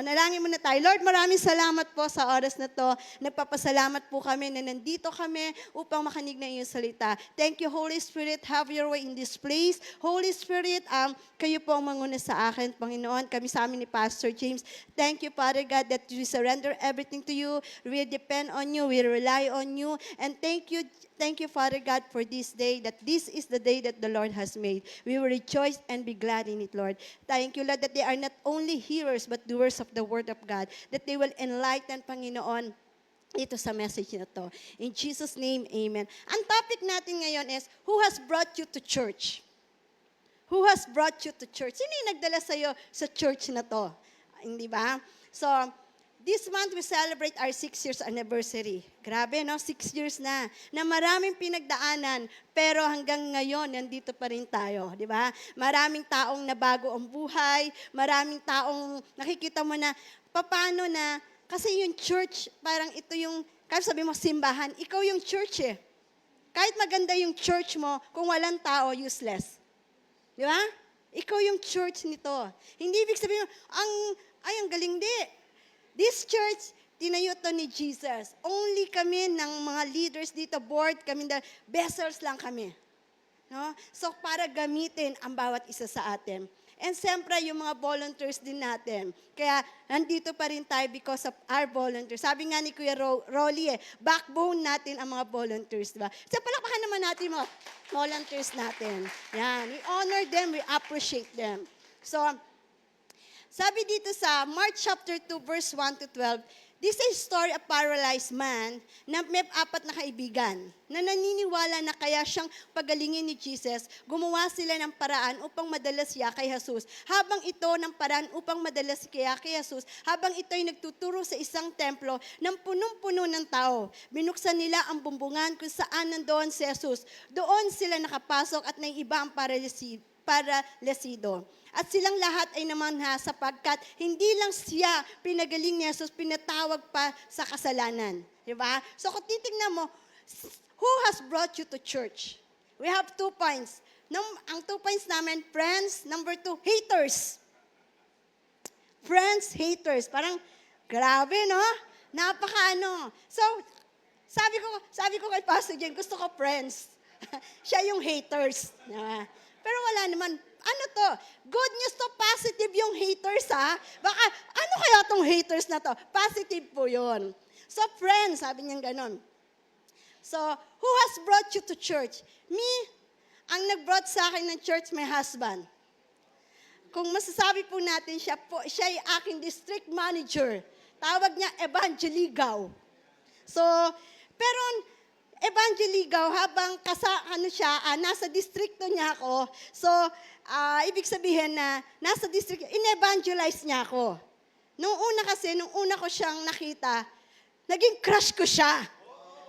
Manalangin muna tayo. Lord, maraming salamat po sa oras na to. Nagpapasalamat po kami na nandito kami upang makinig ng iyong salita. Thank you, Holy Spirit. Have your way in this place. Holy Spirit, kayo po ang manguna sa akin, Panginoon. Kami sa amin ni Pastor James. Thank you, Father God, that we surrender everything to you. We depend on you. We rely on you. And thank you, Father God, for this day, that this is the day that the Lord has made. We will rejoice and be glad in it, Lord. Thank you, Lord, that they are not only hearers, but doers of the Word of God, that they will enlighten, Panginoon, ito sa message na to. In Jesus' name, amen. Ang topic natin ngayon is, who has brought you to church? Who has brought you to church? Sino yung nagdala sa'yo sa church na to? Hindi ba? So, this month we celebrate our 6 years anniversary. Grabe, no? 6 years na maraming pinagdaanan, pero hanggang ngayon, nandito pa rin tayo, di ba? Maraming taong nabago ang buhay, maraming taong nakikita mo na, paano na, kasi yung church, parang ito yung, kahit sabi mo simbahan, ikaw yung church eh. Kahit maganda yung church mo, kung walang tao, useless. Di ba? Ikaw yung church nito. Hindi ibig sabihin, ang galing di. This church, tinayo to ni Jesus. Only kami ng mga leaders dito, board, kami the vessels lang kami. No? So, para gamitin ang bawat isa sa atin. And siyempre, yung mga volunteers din natin. Kaya, nandito pa rin tayo because of our volunteers. Sabi nga ni Kuya Rolly, backbone natin ang mga volunteers, diba? So, palakpakan naman natin mga volunteers natin. Yan. We honor them, we appreciate them. So, sabi dito sa Mark chapter 2, verse 1 to 12, this is a story of a paralyzed man na may 4 na kaibigan na naniniwala na kaya siyang pagalingin ni Jesus, gumawa sila ng paraan upang madala siya kay Jesus. Habang ito ng paraan upang madala siya kay Jesus, habang ito ay nagtuturo sa isang templo ng punong-puno ng tao, binuksan nila ang bumbungan kung saan nandoon si Jesus. Doon sila nakapasok at may iba ang paralisido. At silang lahat ay namanha sapagkat hindi lang siya pinagaling ni Jesus, pinatawag pa sa kasalanan. Diba? So kung titignan mo, who has brought you to church? We have 2 points. Ang 2 points namin, friends. Number 2, haters. Friends, haters. Parang, grabe, no? Napaka-ano. So, sabi ko kay Pastor Jen, gusto ko friends. Siya yung haters. Diba? Pero wala naman. Ano to? Good news to, positive yung haters, ha? Baka, ano kaya tong haters na to? Positive po yun. So, friends, sabi niya ganon. So, who has brought you to church? Me, ang nag-brought sa akin ng church, my husband. Kung masasabi po natin siya ay aking district manager. Tawag niya Evangeligaw. So, pero Evangeligaw, habang nasa distrikto niya ako, so, ibig sabihin na nasa district, in-evangelize niya ako. Nung una ko siyang nakita, naging crush ko siya.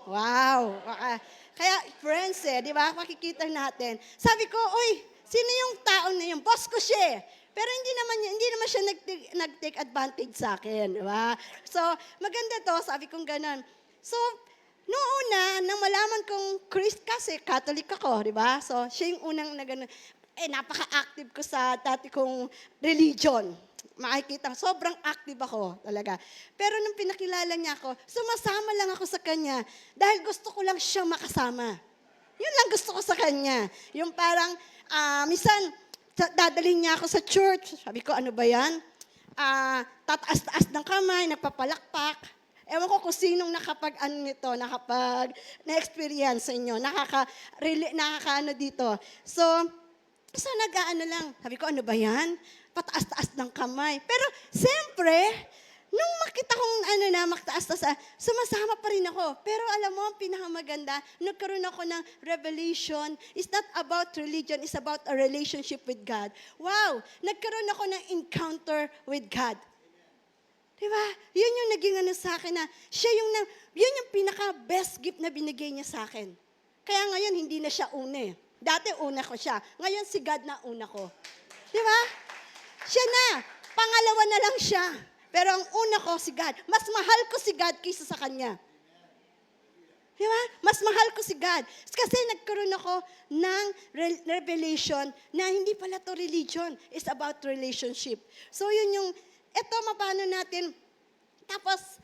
Wow! Kaya, friends di ba, makikita natin. Sabi ko, uy, sino yung tao na yun? Boss ko siya. Pero hindi naman siya nag-take advantage sa akin, di ba? So, maganda to, sabi kong ganun. So, noong una, nang malaman kong kasi Catholic ako, di ba? So, siya yung unang napaka-active ko sa dati kong religion. Makikita, sobrang active ako talaga. Pero nung pinakilala niya ako, sumasama lang ako sa kanya dahil gusto ko lang siyang makasama. Yun lang gusto ko sa kanya. Yung parang, minsan, dadalhin niya ako sa church. Sabi ko, ano ba yan? Tataas-taas ng kamay, nagpapalakpak. Ewan ko kung sinong na-experience sa inyo, nakaka-ano dito. So nag-aano lang. Sabi ko, ano ba yan? Pataas-taas ng kamay. Pero, siyempre, nung makita kong makataas-taas, sumasama pa rin ako. Pero alam mo, ang pinakamaganda, nagkaroon ako ng revelation. It's not about religion, it's about a relationship with God. Wow! Nagkaroon ako ng encounter with God. Diba? Yun yung naging sa akin na, yun yung pinaka-best gift na binigay niya sa akin. Kaya ngayon, hindi na siya una eh. Dati una ko siya. Ngayon si God na una ko. Diba? Siya na. Pangalawa na lang siya. Pero ang una ko si God. Mas mahal ko si God kaysa sa Kanya. Diba? Mas mahal ko si God. Kasi nagkaroon ako ng revelation na hindi pala to religion. It's about relationship. So yun yung eto, mapano natin. Tapos,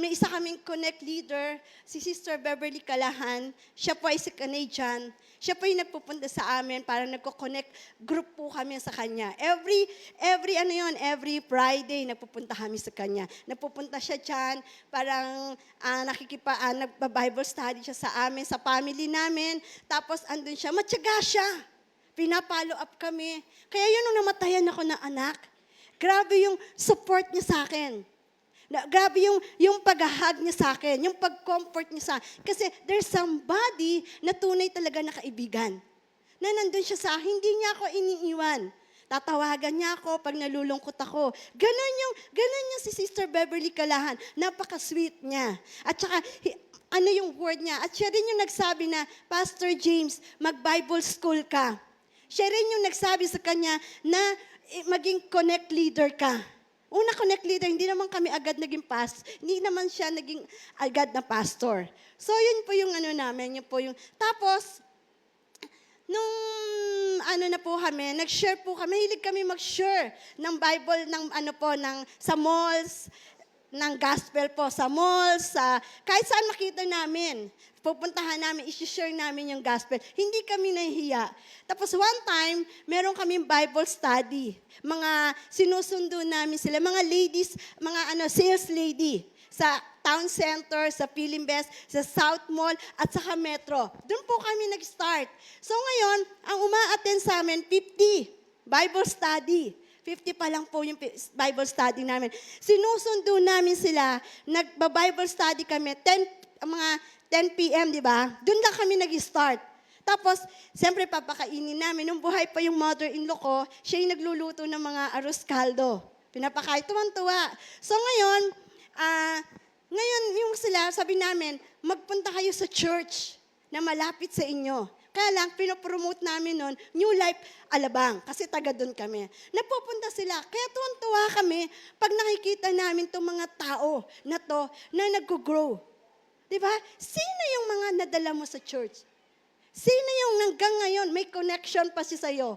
may isa kaming connect leader, si Sister Beverly Calahan. Siya po ay si Canadian. Siya po yung nagpupunta sa amin para nagko-connect group po kami sa kanya. Every Friday nagpupunta kami sa kanya. Nagpupunta siya dyan, parang nagpa-Bible study siya sa amin, sa family namin. Tapos andun siya, matyaga siya. Pinapalo up kami. Kaya yun nung namatayan ako ng anak, grabe yung support niya sa akin. Grabe yung paghahag niya sa akin, yung pag-comfort niya sa akin. Kasi there's somebody na tunay talaga na kaibigan. Na nandun siya sa akin, hindi niya ako iniiwan. Tatawagan niya ako pag nalulungkot ako. Ganon yung si Sister Beverly Calahan. Napaka-sweet niya. At saka, ano yung word niya? At siya rin yung nagsabi na, Pastor James, mag-Bible school ka. Siya rin yung nagsabi sa kanya na maging connect leader ka. Una connect leader, hindi naman kami agad naging hindi naman siya naging agad na pastor. So yun po yung ano namin, yun po yung, tapos, nung na po kami, nag-share po kami, hilig kami mag-share ng Bible, sa malls, ng gospel po, sa malls, kahit saan makita namin. Pupuntahan namin, isi-share namin yung gospel. Hindi kami nahihiya. Tapos one time, meron kaming Bible study. Sinusundo namin sila, mga ladies, sales lady sa town center, sa Pilimbes, sa South Mall, at sa Metro. Doon po kami nag-start. So ngayon, ang uma-attend sa amin, 50 Bible study. 50 pa lang po yung Bible study namin. Sinusundo namin sila, nagba-Bible study kami, 10 p.m., di ba? Doon lang kami nag-start. Tapos, siyempre papakainin namin. Nung buhay pa yung mother-in-law ko, siya yung nagluluto ng mga arroz caldo. Pinapakain, tuwang-tuwa. So ngayon yung sila, sabi namin, magpunta kayo sa church na malapit sa inyo. Kaya lang, pinopromote namin nun, New Life Alabang, kasi taga doon kami. Napupunta sila, kaya tuwang-tuwa kami pag nakikita namin itong mga tao na to na nag-grow. Diba? Sino yung mga nadala mo sa church? Sino yung hanggang ngayon may connection pa sa'yo?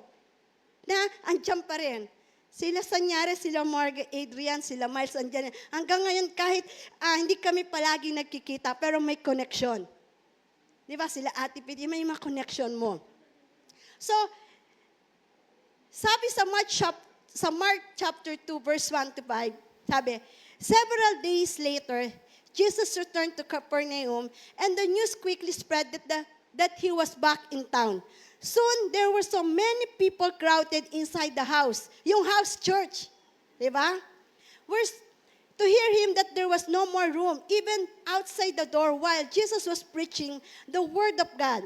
Na andyan pa rin. Sila Sanyare, sila Marga, Adrian, sila Miles, andyan. Hanggang ngayon kahit hindi kami palagi nagkikita, pero may connection. Diba? Sila Ate Pidi, may mga connection mo. So, sabi sa Mark chapter 2, verse 1 to 5, sabi, several days later, Jesus returned to Capernaum, and the news quickly spread that he was back in town. Soon, there were so many people crowded inside the house, yung house church, di ba? To hear him that there was no more room, even outside the door, while Jesus was preaching the word of God.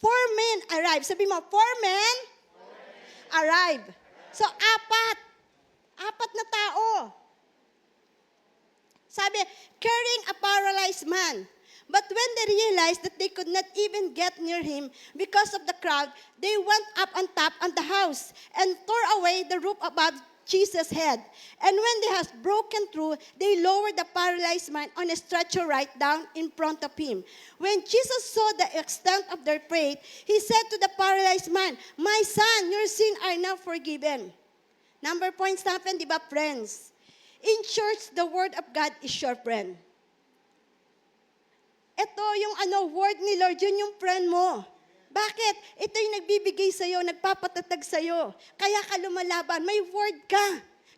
4 men arrived. Sabi mo, 4 men arrived. So, apat na tao. Sabi, carrying a paralyzed man. But when they realized that they could not even get near him because of the crowd, they went up on top on the house and tore away the roof above Jesus' head. And when they had broken through, they lowered the paralyzed man on a stretcher right down in front of him. When Jesus saw the extent of their faith, he said to the paralyzed man, "My son, your sins are now forgiven." Number points natin, di ba, friends? In church, the word of God is your friend. Ito yung word ni Lord, yun yung friend mo. Bakit? Ito yung nagbibigay sa'yo, nagpapatatag sa'yo. Kaya ka lumalaban, may word ka.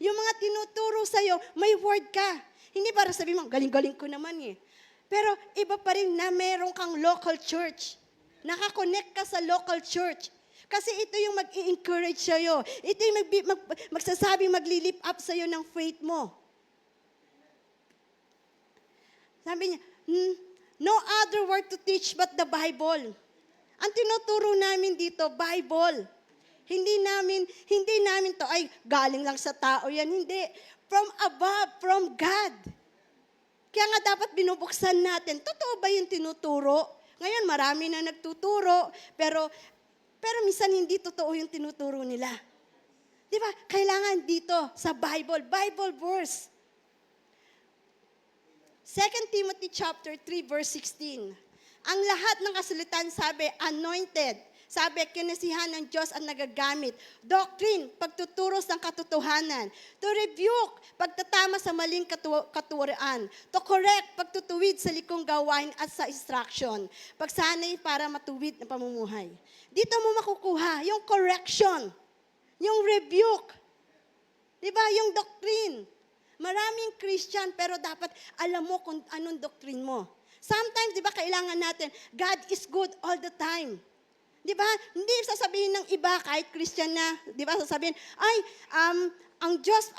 Yung mga tinuturo sa'yo, may word ka. Hindi para sabihin mo, galing-galing ko naman eh. Pero iba pa rin na meron kang local church. Nakakonect ka sa local church. Kasi ito yung mag-i-encourage sa'yo. Ito yung magsasabing magli-lift up sa'yo ng faith mo. Sabi niya, no other word to teach but the Bible. Ang tinuturo namin dito, Bible. Hindi namin to, ay galing lang sa tao yan. Hindi. From above, from God. Kaya nga dapat binubuksan natin. Totoo ba yung tinuturo? Ngayon, marami na nagtuturo, pero minsan hindi totoo yung tinuturo nila. Di ba? Kailangan dito sa Bible verse. 2 Timothy chapter 3 verse 16. Ang lahat ng kasulatan sabi, anointed. Sabi, kinasihan ng Diyos ang nagagamit. Doctrine, pagtuturo ng katotohanan. To rebuke, pagtatama sa maling katuwaan. To correct, pagtutuwid sa likong gawain at sa instruction. Pagsanay para matuwid na pamumuhay. Dito mo makukuha yung correction, yung rebuke. Diba? Yung doctrine. Maraming Christian, pero dapat alam mo kung anong doctrine mo. Sometimes, di ba, kailangan natin, God is good all the time. Di ba? Hindi sasabihin ng iba, kahit Christian na, di ba, sasabihin, ay, ang Diyos,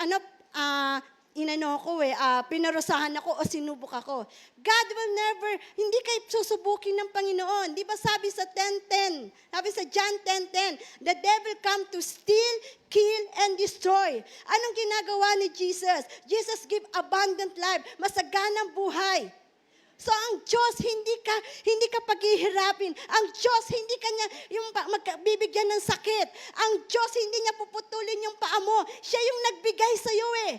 pinarusahan ako o sinubok ako. God will never, hindi kayo susubukin ng Panginoon. Di ba sabi sa 10:10, sabi sa John 10:10, the devil come to steal, kill, and destroy. Anong ginagawa ni Jesus? Jesus give abundant life, masaganang buhay. So ang Diyos, hindi ka paghihirapin. Ang Diyos, hindi ka niya bibigyan ng sakit. Ang Diyos, hindi niya puputulin yung paa mo. Siya yung nagbigay sa iyo eh.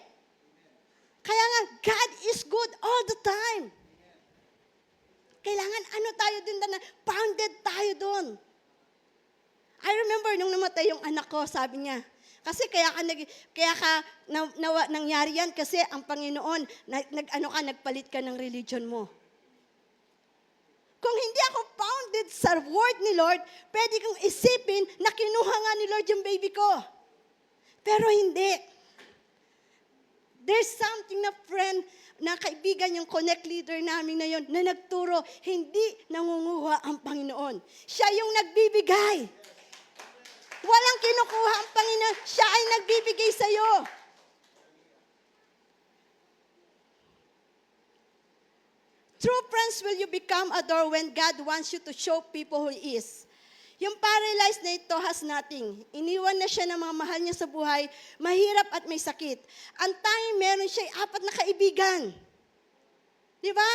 Kaya nga, God is good all the time. Kailangan tayo din na pounded tayo doon. I remember nung namatay yung anak ko, sabi niya, kasi nangyari yan kasi ang Panginoon, nagpalit ka ng religion mo. Kung hindi ako pounded sa word ni Lord, pwede kong isipin na kinuha nga ni Lord yung baby ko. Pero hindi. There's something na friend, na kaibigan yung connect leader namin na yun, na nagturo, hindi nangunguha ang Panginoon. Siya yung nagbibigay. Walang kinukuha ang Panginoon, siya ay nagbibigay sa iyo. True friends will you become a door when God wants you to show people who He is. Yung paralyzed na ito has nothing. Iniwan na siya ng mga mahal niya sa buhay, mahirap at may sakit. Ang tanging meron siya 4 na kaibigan. Di ba?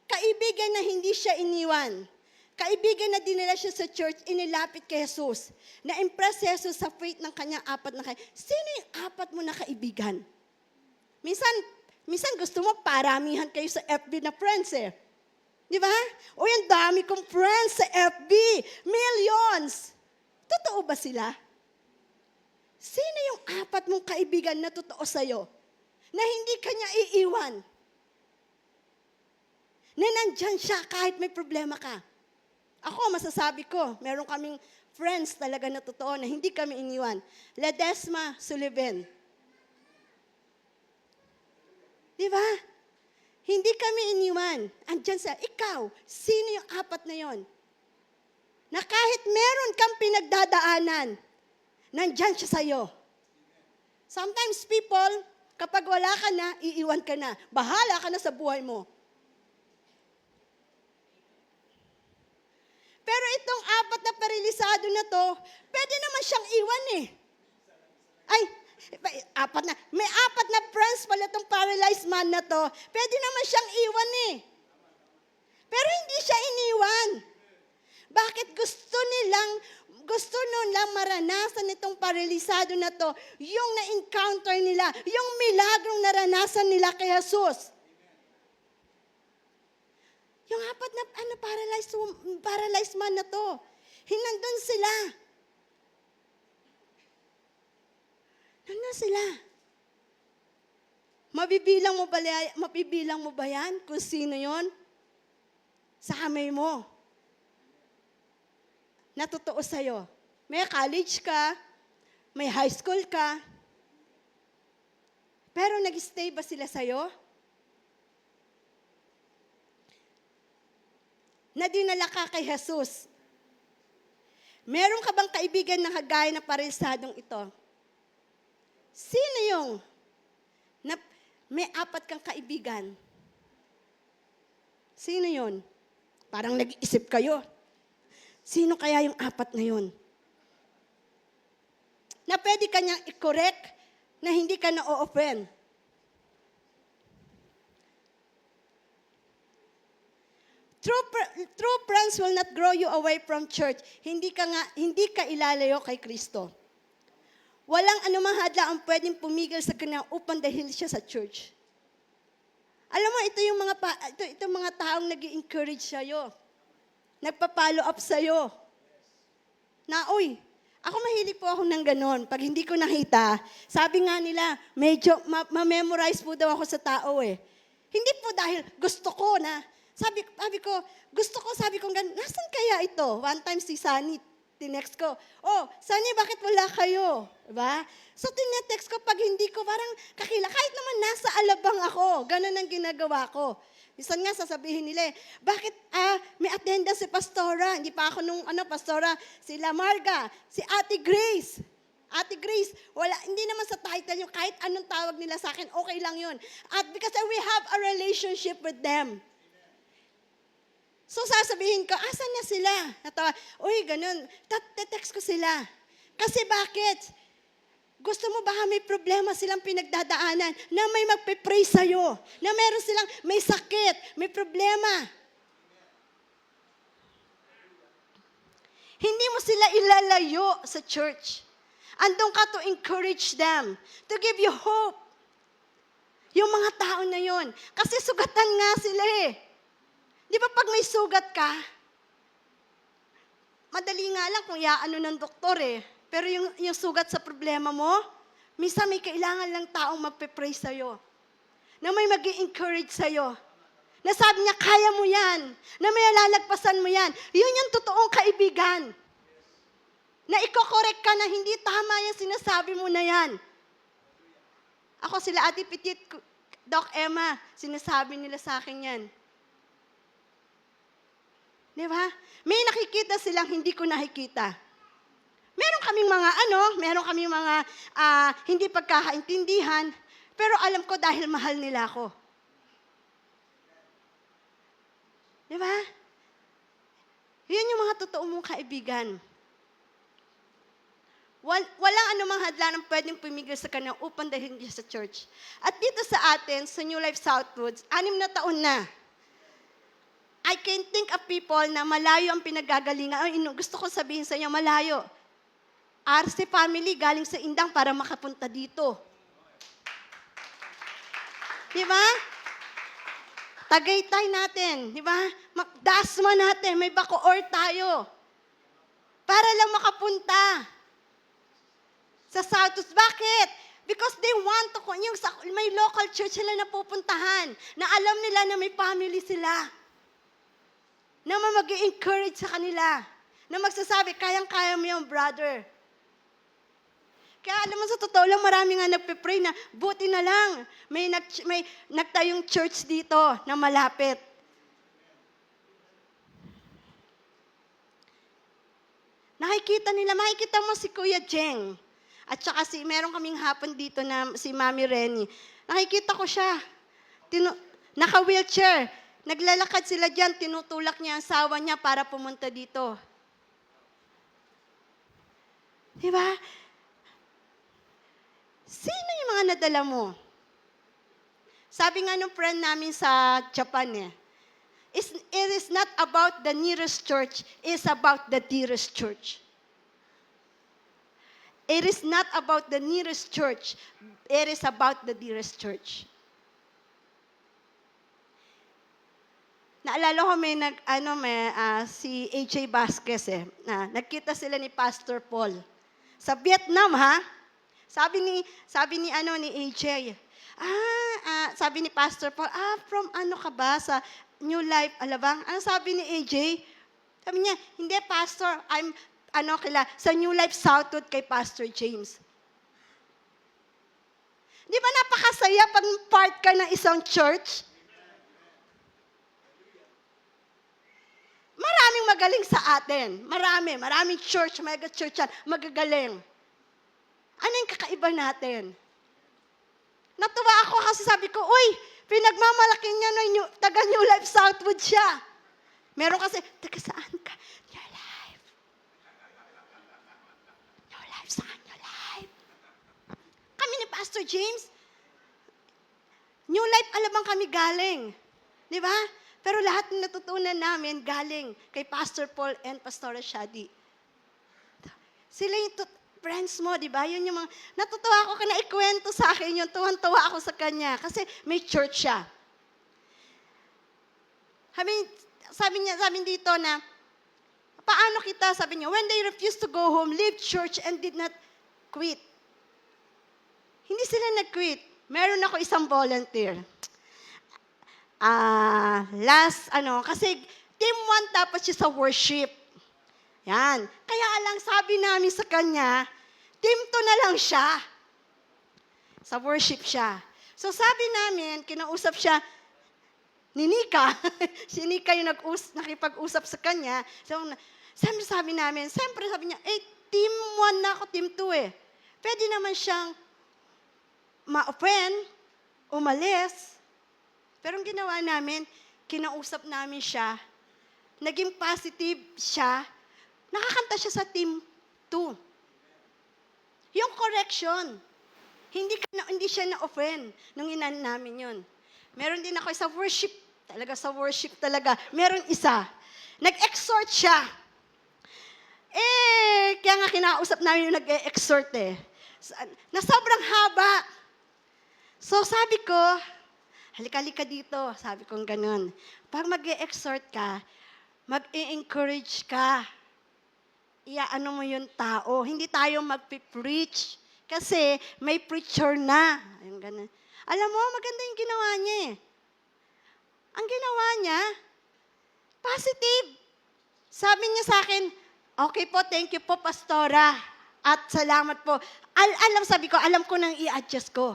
Kaibigan na hindi siya iniwan. Kaibigan na dinala siya sa church, inilapit kay Jesus. Na-impress si Jesus sa faith ng kanyang 4 na kaibigan. Sino yung 4 mo na kaibigan? Minsan gusto mo paramihan kayo sa FB na friends eh. Di ba? O yung dami kong friends sa FB. Millions. Totoo ba sila? Sino yung 4 mong kaibigan na totoo sa'yo? Na hindi ka niya iiwan? Na nandyan siya kahit may problema ka? Ako, masasabi ko, meron kaming friends talaga na totoo na hindi kami iniwan. Ledesma Sullivan. Di ba? Hindi kami iniwan. Andyan sa, ikaw, sino yung 4 na yon? Na kahit meron kang pinagdadaanan, nandyan siya sa'yo. Sometimes people, kapag wala ka na, iiwan ka na. Bahala ka na sa buhay mo. Pero itong 4 na paralisado na to, pwede naman siyang iwan eh. Ay, 4 na. May 4 na friends pala itong paralyzed man na to. Pwede naman siyang iwan eh. Pero hindi siya iniwan. Bakit gusto nilang maranasan itong paralisado na to, yung na-encounter nila, yung milagrong naranasan nila kay Jesus. Yung 4 na paralyzed man na to, hinandun sila. Nandun sila. Mabibilang mo ba yan kung sino yon? Sa kamay mo. Natotoo sa'yo. May college ka, may high school ka, pero nag-stay ba sila sa'yo? Na dinala ka kay Jesus. Meron ka bang kaibigan na kagaya na paralisadong ito? Sino yung may 4 kang kaibigan? Sino yon? Parang nag-iisip kayo. Sino kaya yung 4 na yon? Na pwede ka niyang i-correct na hindi ka na-o-offend. True friends will not grow you away from church. Hindi ka ilalayo kay Kristo. Walang anumang hadla ang pwedeng pumigil sa kanya upang dahil siya sa church. Alam mo, ito yung mga taong nag-i-encourage sa'yo. Nagpa-follow up sa'yo. na, uy, ako mahilig po ako ng ganon. Pag hindi ko nakita, sabi nga nila, medyo ma-memorize po daw ako sa tao eh. Hindi po dahil gusto ko na, sabi ko, sabi ko, nasan kaya ito? One time si Sunny, tinext ko, oh, Sunny, bakit wala kayo? Diba? So, tinetext ko, pag hindi ko, parang kakila, kahit naman nasa alabang ako, ganon ang ginagawa ko. Minsan nga sasabihin nila, bakit may attendance si Pastora? Hindi pa ako nung Pastora, sila Marga, si Ate Grace. Ate Grace, hindi naman sa title yung kahit anong tawag nila sa akin, okay lang yun. At because we have a relationship with them. So sasabihin ko, asan na sila? Uy, ganun. Text ko sila. Kasi bakit? Gusto mo baka may problema silang pinagdadaanan na may magpe-pray sa'yo, na meron silang may sakit, may problema. Hindi mo sila ilalayo sa church. Andun ka to encourage them, to give you hope. Yung mga tao na yon. Kasi sugatan nga sila eh. Di ba pag may sugat ka, madali nga lang kung iaano ng doktor eh. Pero yung sugat sa problema mo, minsan may kailangan lang taong magpe-pray sa'yo. Na may mag-i-encourage sa'yo. Na sabi niya, kaya mo yan. Na may lalagpasan mo yan. Yun yung totoong kaibigan. Na iko-correct ka na hindi tama yung sinasabi mo na yan. Ako sila Ate Petit, Doc Emma, sinasabi nila sa akin yan. Di ba? May nakikita silang hindi ko nakikita. Meron kaming mga hindi pagkakaintindihan, pero alam ko dahil mahal nila ako. Di ba? Yun yung mga totoo mong kaibigan. Walang anumang hadlanang pwedeng pumigil sa kanya upang dalhin niya sa church. At dito sa atin, sa New Life Southwoods, 6 na taon na. I can think of people na malayo ang pinagagalingan. Gusto ko sabihin sa inyo, malayo. RC family galing sa Indang para makapunta dito. Di ba? Tagaytay natin, di ba? Dasma natin, may Bacoor tayo. Para lang makapunta sa Southwoods. Bakit? Because they want to, may local church sila na pupuntahan, na alam nila na may family sila. Na mag-i-encourage sa kanila. Na magsasabi, kayang-kaya mo yung brother. Kaya alam mo, sa totoo lang, marami nga nagpe-pray na buti na lang. May nagtayong church dito na malapit. Makikita mo si Kuya Jeng. At saka meron kaming hapon dito na si Mami Renny. Nakikita ko siya. Naka-wheelchair. Naglalakad sila dyan, tinutulak niya ang asawa niya para pumunta dito. Diba? Sino yung mga nadala mo? Sabi nga nung friend namin sa Japan it is not about the nearest church, it's about the dearest church. It is not about the nearest church, it is about the dearest church. Naalala ko si AJ Vasquez nagkita sila ni Pastor Paul. Sa Vietnam Sabi ni AJ, sabi ni Pastor Paul, from ka ba sa New Life Alabang? Ano sabi ni AJ? Sabi niya, hindi Pastor, I'm sa New Life Southwood kay Pastor James. Di ba napakasaya pag part ka ng isang church? Maraming magaling sa atin. Maraming church, mega church yan, magagaling. Ano yung kakaiba natin? Natuwa ako kasi sabi ko, uy, pinagmamalaki niya na taga New Life Southwood siya. Meron kasi, taga saan ka? New Life. New Life, saan New Life? Kami ni Pastor James, New Life, alamang kami galing. Di ba? Pero lahat ng natutunan namin galing kay Pastor Paul and Pastora Shadi. Sila yung friends mo, di ba? Yun yung mga, natutuwa ako na ikwento sa akin yun, tuwan-tuwa ako sa kanya kasi may church siya. Sabi dito na, Paano kita, sabi niya, when they refused to go home, leave church and did not quit. Hindi sila nag-quit. Meron ako isang volunteer. Kasi team 1 dapat siya sa worship. Yan. Kaya lang sabi namin sa kanya, team 2 na lang siya. Sa worship siya. So sabi namin, kinausap siya ni Nika. Si Nika yung nakipag-usap sa kanya. So sabi namin, siyempre sabi niya, team 1 na ako, team 2 eh. Pwede naman siyang ma-offend, umalis. Pero ang ginawa namin, kinausap namin siya, naging positive siya, nakakanta siya sa team 2. Yung correction, hindi siya na-offend nung inan namin yun. Meron din ako sa worship talaga. Meron isa, nag-exhort siya. Kaya nga kinausap namin yung nag-exhort eh. Na sobrang haba. So sabi ko, halika dito, sabi kong ganun. Pag mag-exhort ka, mag-encourage ka. Iaano mo yung tao. Hindi tayo mag-preach. Kasi may preacher na. Yung ganun. Alam mo, maganda yung ginawa niya eh. Ang ginawa niya, positive. Sabi niya sa akin, okay po, thank you po, Pastora. At salamat po. Alam ko nang i-adjust ko.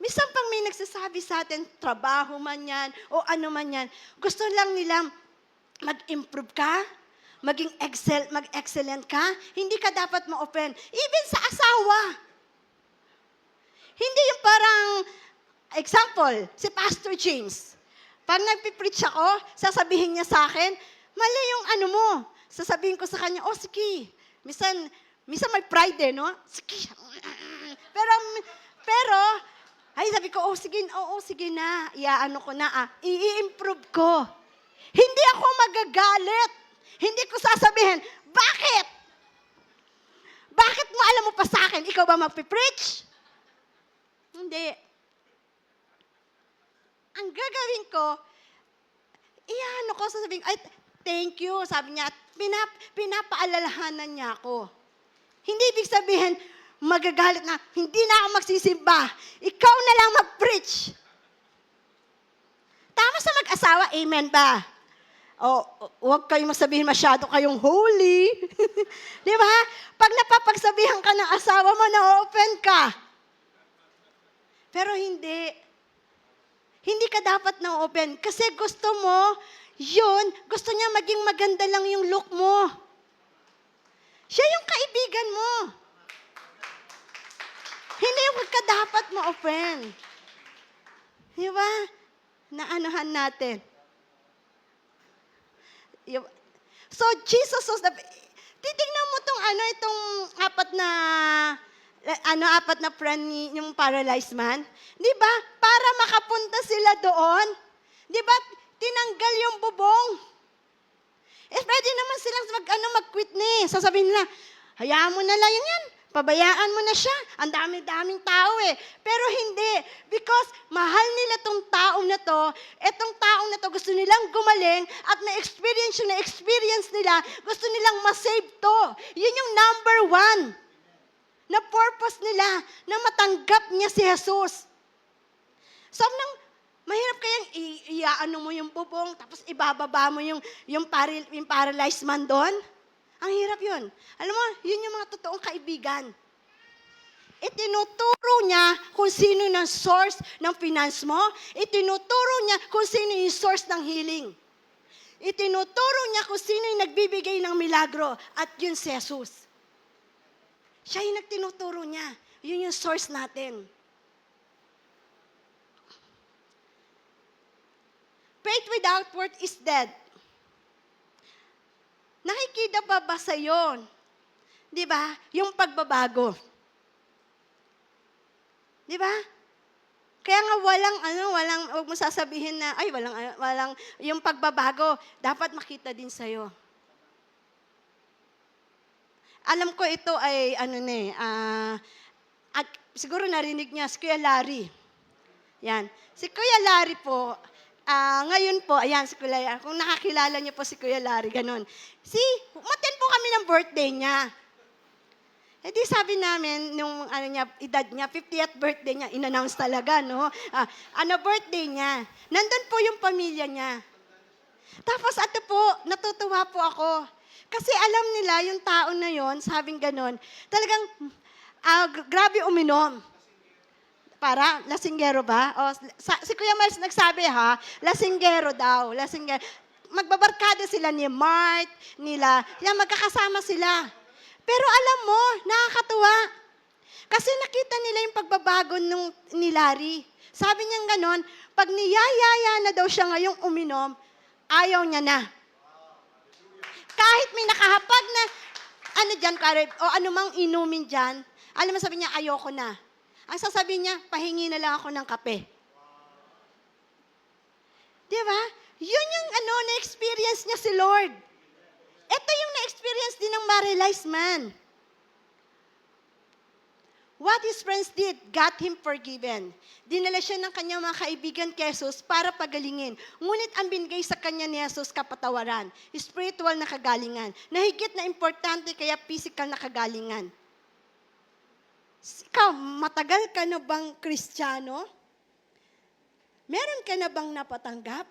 Minsan pang may nagsasabi sa atin, trabaho man yan, o ano man yan, gusto lang nila mag-improve ka, mag-excellent ka, hindi ka dapat ma-offend. Even sa asawa. Hindi yung parang, example, si Pastor James. Pag nagpipreach ako, sasabihin niya sa akin, mali yung ano mo. Sasabihin ko sa kanya, sige. Minsan may pride no? Sige. Pero, sabi ko, sige na. Iaano ko na, i-improve ko. Hindi ako magagalit. Hindi ko sasabihin, bakit? Bakit mo alam mo pa sa akin? Ikaw ba magpipreach? Hindi. Ang gagawin ko, sasabihin, thank you, sabi niya, at pinapaalalahanan niya ako. Hindi ibig sabihin, magagalit na, hindi na ako magsisimba. Ikaw na lang mag-preach. Tama sa mag-asawa, amen ba? Huwag kayong masabihin masyado kayong holy. Di ba? Pag napapagsabihan ka ng asawa mo, na-open ka. Pero hindi. Hindi ka dapat na-open. Kasi gusto mo, gusto niya maging maganda lang yung look mo. Siya yung kaibigan mo. Hindi yung ka dapat ma-open. Di ba? Naanohan natin. So, Jesus was titignan mo itong apat na friend ni yung paralyzed man. Di ba? Para makapunta sila doon. Di ba? Tinanggal yung bubong. Pwede naman silang mag-quit ni. Sasabihin nila, hayaan mo na lang yan. Pabayaan mo na siya. Ang dami-daming tao eh. Pero hindi. Because mahal nila tong taong na to. Etong taong na to gusto nilang gumaling at na-experience nila, gusto nilang ma-save to. Yun yung number 1 na purpose nila na matanggap niya si Jesus. So, mahirap kayang iaano mo yung bubong, tapos ibababa mo yung paralyzed man doon. Ang hirap yun. Alam mo, yun yung mga totoong kaibigan. Itinuturo niya kung sino yung source ng finance mo. Itinuturo niya kung sino yung source ng healing. Itinuturo niya kung sino yung nagbibigay ng milagro. At yun si Jesus. Siya yung nagtinuturo niya. Yun yung source natin. Faith without works is dead. Nakikita pa ba sa yon? Di ba? Yung pagbabago. Di ba? Kaya nga huwag mo sasabihin na, walang, yung pagbabago, dapat makita din sa'yo. Alam ko ito ay, siguro narinig niya, si Kuya Larry. Yan. Si Kuya Larry po, Ngayon po, ayan, si Kuya Larry. Kung nakakilala niyo po si Kuya Larry, ganun. Umattend po kami ng birthday niya. Eh di sabi namin, nung edad niya, 50th birthday niya, in-announce talaga, no? Birthday niya. Nandun po yung pamilya niya. Tapos ito po, natutuwa po ako. Kasi alam nila, yung tao na yon, sabing ganon, talagang grabe uminom. Para, lasinggero ba? Si Kuya Miles nagsabi lasinggero daw. Lasinggero. Magbabarkada sila ni Mart, magkakasama sila. Pero alam mo, nakakatuwa. Kasi nakita nila yung pagbabago ni Larry. Sabi niya ganon, pag niyayaya na daw siya ngayong uminom, ayaw niya na. Kahit may nakahapag na, o anumang inumin dyan, alam mo sabi niya, ayoko na. Ang sasabihin niya, pahingi na lang ako ng kape. Di ba? Yun yung na-experience niya si Lord. Ito yung na-experience din ng paralyzed man. What his friends did, got him forgiven. Dinala siya ng kanyang mga kaibigan kay Jesus para pagalingin. Ngunit ang binigay sa kanya ni Jesus, kapatawaran, spiritual na kagalingan, na higit na importante kaya physical na kagalingan. Ikaw, matagal ka na bang Kristiyano? Meron ka na bang napatanggap?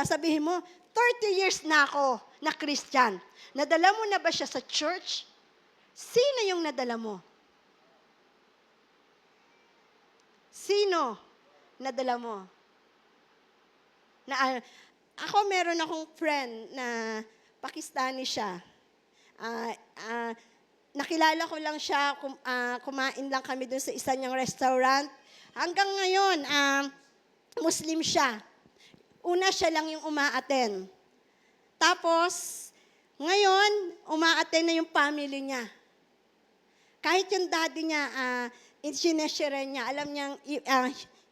Sabihin mo, 30 years na ako na Christian. Nadala mo na ba siya sa church? Sino yung nadala mo? Sino nadala mo? Ako meron akong friend na Pakistani siya. Nakilala ko lang siya, kumain lang kami dun sa isa niyang restaurant. Hanggang ngayon, Muslim siya. Una siya lang yung umaaten. Tapos, ngayon, umaaten na yung family niya. Kahit yung daddy niya, sineshare niya, alam niyang,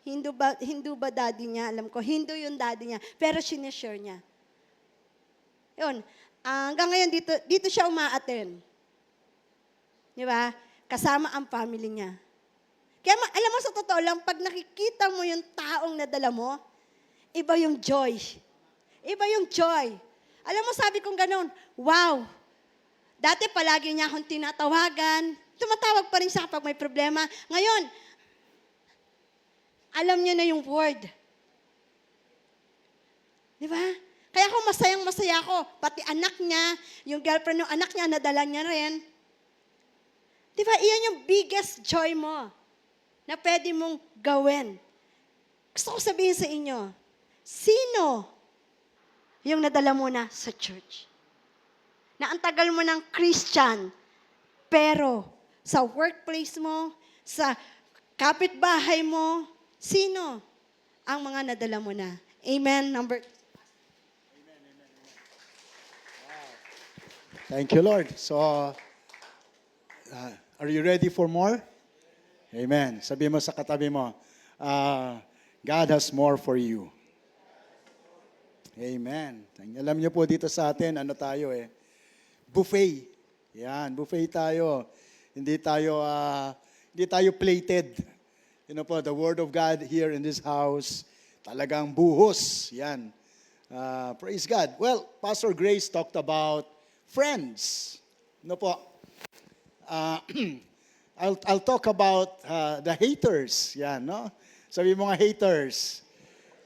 Hindu ba daddy niya? Alam ko, Hindu yung daddy niya. Pero sineshare niya. Yun. Hanggang ngayon, dito siya umaaten. Di ba? Kasama ang family niya. Kaya alam mo, sa totoo lang, pag nakikita mo yung taong nadala mo, iba yung joy. Iba yung joy. Alam mo, sabi kong ganun, wow, dati palagi niya akong tinatawagan, tumatawag pa rin siya kapag may problema. Ngayon, alam niya na yung word. Di ba? Kaya ako masayang-masaya ako. Pati anak niya, yung girlfriend ng anak niya, nadala niya rin. Di ba? Iyan yung biggest joy mo na pwede mong gawin. Gusto ko sabihin sa inyo, sino yung nadala mo na sa church? Na ang tagal mo ng Christian, pero sa workplace mo, sa kapitbahay mo, sino ang mga nadala mo na? Amen. Thank you, Lord. So, are you ready for more? Amen. Sabi mo sa katabi mo, God has more for you. Amen. Alam niyo po dito sa atin, tayo buffet. Yan, buffet tayo. Hindi tayo plated. You know po, the Word of God here in this house, talagang buhos. Yan. Praise God. Well, Pastor Grace talked about friends. No po. I'll talk about the haters. Yan, no? Sabi mga haters.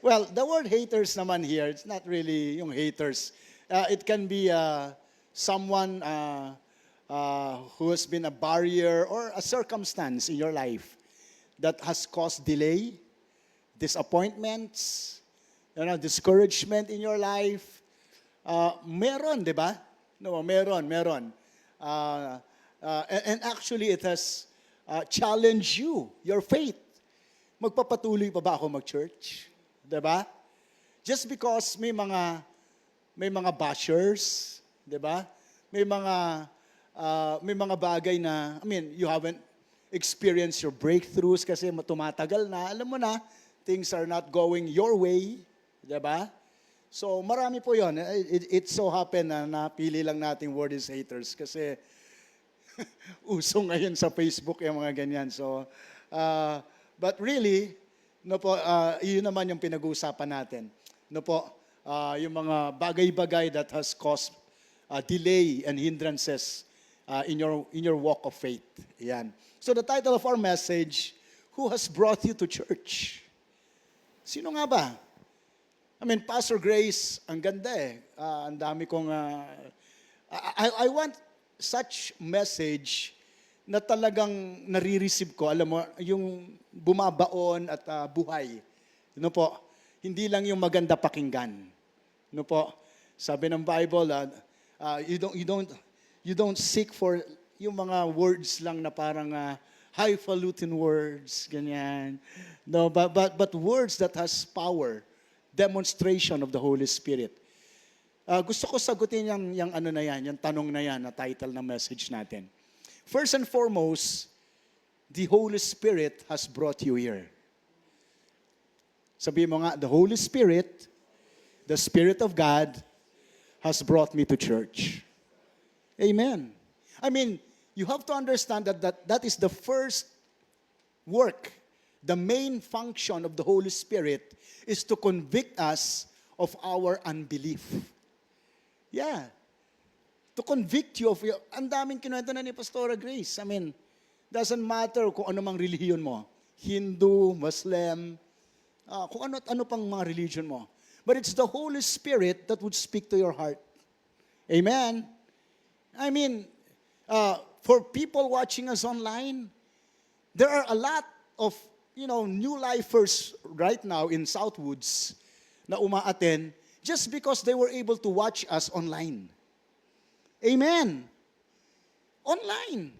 Well, the word haters naman here, it's not really yung haters. It can be someone who has been a barrier or a circumstance in your life that has caused delay, disappointments, discouragement in your life. Meron, di ba? No, meron. And actually, it has challenged you, your faith. Magpapatuloy pa ba ako mag-church? Diba? Just because may mga bashers, diba? May mga bagay na, you haven't experienced your breakthroughs kasi tumatagal na, alam mo na, things are not going your way, diba? So, marami po yun. It so happen na napili lang nating word is haters kasi uso ngayon sa Facebook yung mga ganyan. So, but really, No po, yun naman yung pinag-uusapan natin. No po, yung mga bagay-bagay that has caused delay and hindrances in your walk of faith. Yan. So the title of our message, Who has brought you to church? Sino nga ba? I mean, Pastor Grace, ang ganda eh. Ang dami kong... I want such message na talagang nare-receive ko, alam mo, yung bumabaon at buhay. No po, hindi lang yung maganda pakinggan. No po, sabi ng Bible, you don't seek for yung mga words lang na parang highfalutin words, ganyan. No, but words that has power, demonstration of the Holy Spirit. Gusto ko sagutin yung ano na yan, yung tanong na yan, na title ng message natin. First and foremost, the Holy Spirit has brought you here. Sabi mo nga, the Holy Spirit, the Spirit of God, has brought me to church. Amen. I mean, you have to understand that is the first work. The main function of the Holy Spirit is to convict us of our unbelief. Yeah. To convict you of your... Ang daming kinuwento na ni Pastora Grace. I mean, doesn't matter kung ano mang relihiyon mo. Hindu, Muslim, kung ano pang mga religion mo. But it's the Holy Spirit that would speak to your heart. Amen? I mean, for people watching us online, there are a lot of, new lifers right now in Southwoods na umaaten just because they were able to watch us online. Amen. Online.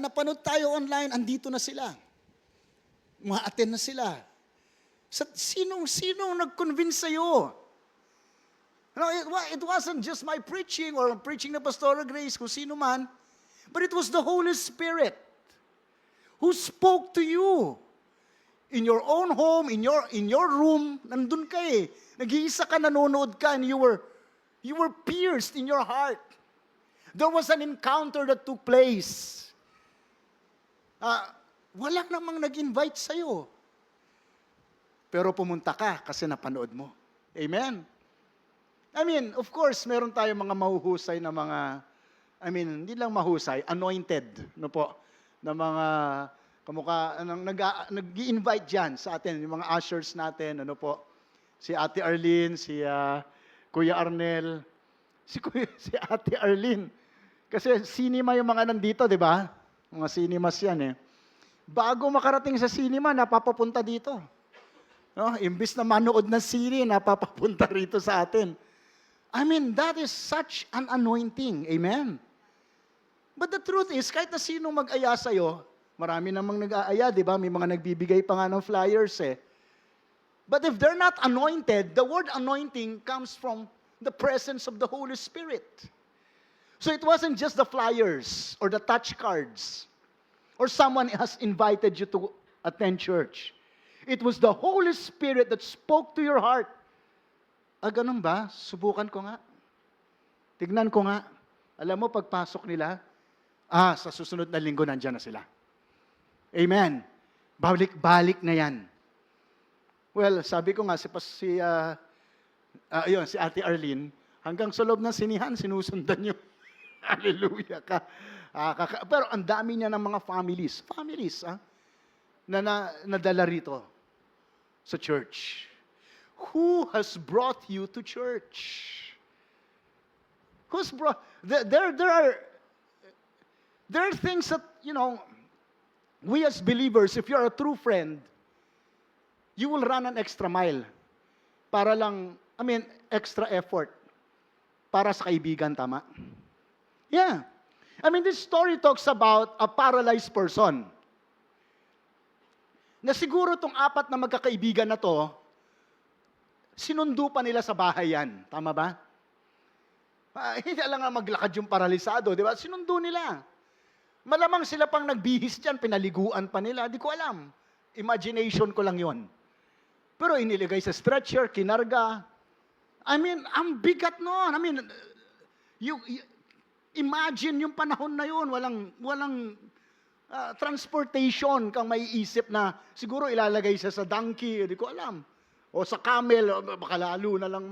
Napanood tayo online, andito na sila. Ma-attend na sila. Sinong nag-convince sa'yo? It wasn't just my preaching or preaching na Pastora Grace, kung sino man, but it was the Holy Spirit who spoke to you. In your own home, in your room, nandun ka eh. Nag-iisa ka, nanonood ka, and you were pierced in your heart. There was an encounter that took place. Wala namang nag-invite sa'yo. Pero pumunta ka kasi napanood mo. Amen? I mean, of course, meron tayong mga mahuhusay na mga, hindi lang mahusay, anointed, no po, na mga kamukha, nag-i-invite dyan sa atin, yung mga ushers natin, ano po, si Ate Arlene, si Kuya Arnel, si Ate Arlene. Kasi cinema yung mga nandito, di ba? Mga cinemas yan eh. Bago makarating sa cinema, napapapunta dito. No? Imbis na manood ng sine, napapapunta rito sa atin. That is such an anointing. Amen? But the truth is, kahit na sino mag-aya sa'yo, marami namang nag-aaya, di ba? May mga nagbibigay pa nga ng flyers eh. But if they're not anointed, the word anointing comes from the presence of the Holy Spirit. So it wasn't just the flyers or the touch cards or someone has invited you to attend church. It was the Holy Spirit that spoke to your heart. Ganun ba? Subukan ko nga. Tignan ko nga. Alam mo, pagpasok nila, sa susunod na linggo, nandyan na sila. Amen. Balik na yan. Well, sabi ko nga, si Ate Arlene, hanggang sa loob ng sinihan, sinusundan niyo. Hallelujah ka. Pero ang dami niya ng mga families, na nadala rito sa church. Who has brought you to church? Who's brought... There are things that, we as believers, if you're a true friend, you will run an extra mile para lang, extra effort para sa kaibigan, tama? Yeah. This story talks about a paralyzed person. Na siguro itong apat na magkakaibigan na to, sinundo pa nila sa bahay yan. Tama ba? Hindi lang nga maglakad yung paralisado, di ba? Sinundo nila. Malamang sila pang nagbihis dyan, pinaliguan pa nila. Di ko alam. Imagination ko lang yon. Pero iniligay sa stretcher, kinarga. Ang bigat nun. Imagine yung panahon na yun. transportation kang maiisip na siguro ilalagay siya sa donkey, di ko alam. O sa camel, o baka lalo na lang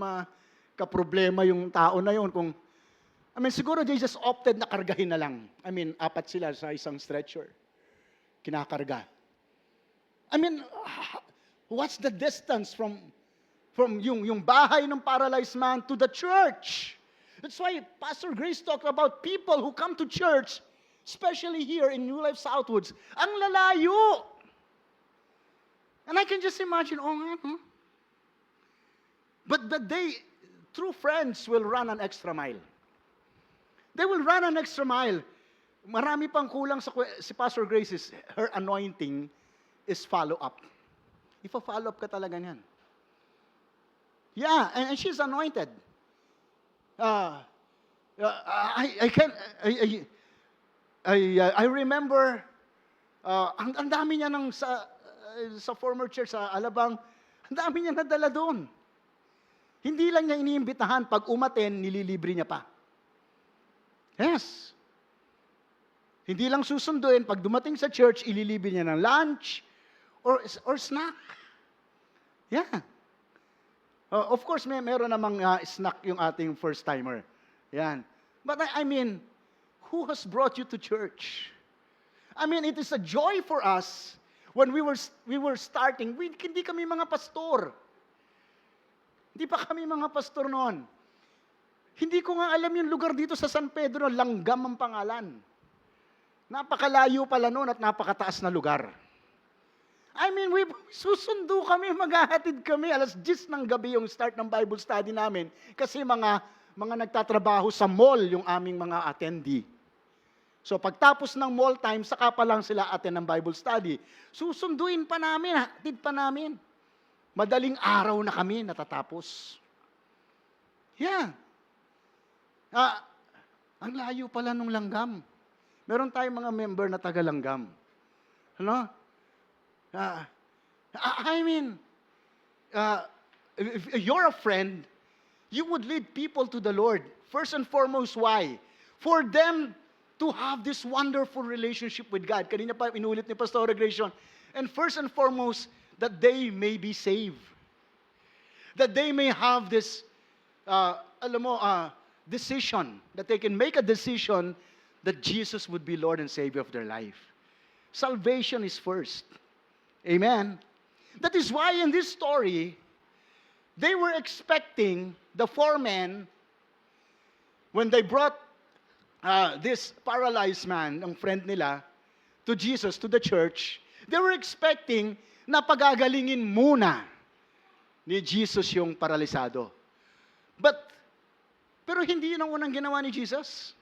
kaproblema yung tao na yon. Siguro they just opted na kargahin na lang. Apat sila sa isang stretcher. Kinakarga. What's the distance from yung bahay ng paralyzed man to the church? That's why Pastor Grace talked about people who come to church, especially here in New Life Southwoods, ang lalayo. And I can just imagine, But true friends will run an extra mile. They will run an extra mile. Marami pang kulang si Pastor Grace her anointing is follow-up. Ipa-follow up ka talaga niyan. Yeah, and she's anointed. I remember, ang dami niya sa former church sa Alabang, ang dami niya nadala doon. Hindi lang niya iniimbitahan, pag umaten, nililibre niya pa. Yes. Hindi lang susunduin, pag dumating sa church, ililibre niya ng lunch or snack. Yeah. Of course, meron namang snack yung ating first-timer. Yan. But who has brought you to church? It is a joy for us when we were starting. Hindi kami mga pastor. Hindi pa kami mga pastor noon. Hindi ko nga alam yung lugar dito sa San Pedro, Langgam ang pangalan. Napakalayo pala noon at napakataas na lugar. Susundo kami, maghahatid kami. 10:00 ng gabi yung start ng Bible study namin. Kasi mga nagtatrabaho sa mall yung aming mga attendee. So pagtapos ng mall time, saka pa lang sila attend ng Bible study. Susunduin pa namin, hatid pa namin. Madaling araw na kami natatapos. Yeah. Ang layo pala nung Langgam. Meron tayong mga member na taga-Langgam. Ano? If you're a friend, you would lead people to the Lord. First and foremost, why? For them to have this wonderful relationship with God. Kanina pa inulit ni Pastor Gration. And first and foremost, that they may be saved. That they may have this, decision. That they can make a decision that Jesus would be Lord and Savior of their life. Salvation is first. Amen. That is why in this story, they were expecting the 4 men, when they brought this paralyzed man, ang friend nila, to Jesus, to the church, they were expecting na pagagalingin muna ni Jesus yung paralisado. Pero hindi yun ang unang ginawa ni Jesus.